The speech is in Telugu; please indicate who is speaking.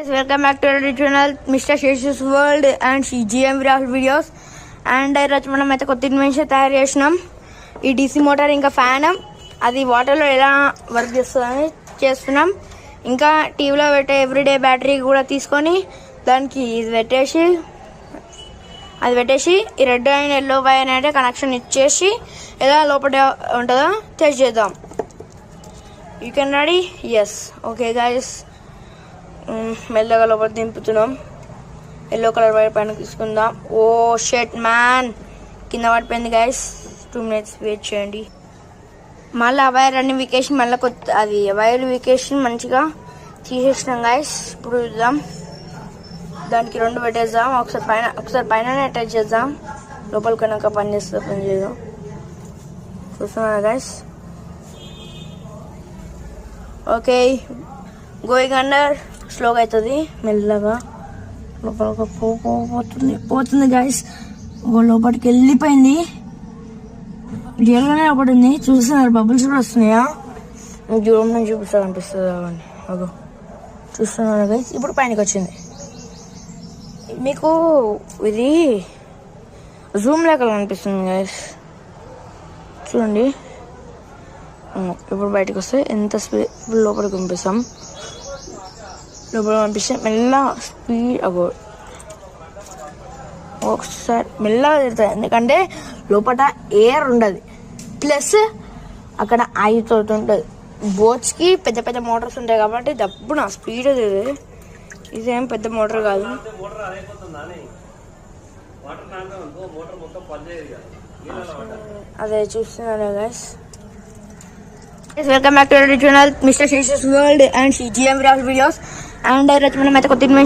Speaker 1: Welcome back to channel mister Sesha's world and GM viral videos. And ఈరోజు మనం అయితే కొత్త ఇన్వెన్షన్ తయారు చేసినాం. ఈ DC మోటార్ ఇంకా ఫ్యాన్ అది వాటర్లో ఎలా వర్క్ చేస్తుందని చేస్తున్నాం. ఇంకా టీవీలో పెట్టే ఎవ్రీడే బ్యాటరీ కూడా తీసుకొని దానికి ఇది పెట్టేసి ఈ రెడ్ అండ్ ఎల్లో వైర్ అయితే కనెక్షన్ ఇచ్చేసి ఎలా లోపల ఉంటుందో టెస్ట్ చేద్దాం. You can ready? Yes. Okay guys, మెల్లగా లోపల దింపుతున్నాం. ఎల్లో కలర్ వైర్ పైన తీసుకుందాం. ఓ షెట్ మ్యాన్, కింద పడిపోయింది గైస్. 2 minutes వెయిట్ చేయండి. మళ్ళీ ఆ వైర్ అన్ని వీకేషన్ మళ్ళీ కొత్త అది వైర్ వీకేషన్ మంచిగా తీసేసినాం గైస్. ఇప్పుడు చూద్దాం, దానికి 2 పెట్టేద్దాం. ఒకసారి పైన అటాచ్ చేద్దాం. లోపల కనుక పని చేస్తుందో పని చేయదు చూస్తున్నారా గైస్. Okay, going under. స్లోగా అవుతుంది, మెల్లగా లోపల పోతుంది గైస్. లోపలికి వెళ్ళిపోయింది. రియల్గానే లోపల ఉంది. చూస్తున్నారు, బబుల్స్ కూడా వస్తున్నాయా? దూరం నుంచి చూపిస్తా అనిపిస్తుంది అవన్నీ. అగో చూస్తున్నారు గైస్. ఇప్పుడు పైనకి వచ్చింది. మీకు ఇది జూమ్ లెక్క అనిపిస్తుంది గైస్, చూడండి. ఇప్పుడు బయటకు వస్తే ఎంత స్పీడ్ లోపలికి పంపిస్తాం. లోపల పంపిస్తే మెల్లగా స్పీడ్ ఒకసారి మెల్లగా తిరుగుతుంది. ఎందుకంటే లోపల ఎయిర్ ఉండదు, ప్లస్ అక్కడ ఐతో ఉంటుంది. బోట్స్కి పెద్ద పెద్ద మోటార్స్ ఉంటాయి కాబట్టి దప్పుడు నా స్పీడ్ తిరుగుతుంది. ఇదేం పెద్ద మోటార్ కాదు. అదే చూస్తున్నాను guys. Welcome back to channel mister Sesha's world and GM viral videos. And ఈరోజు మనం అయితే కొత్త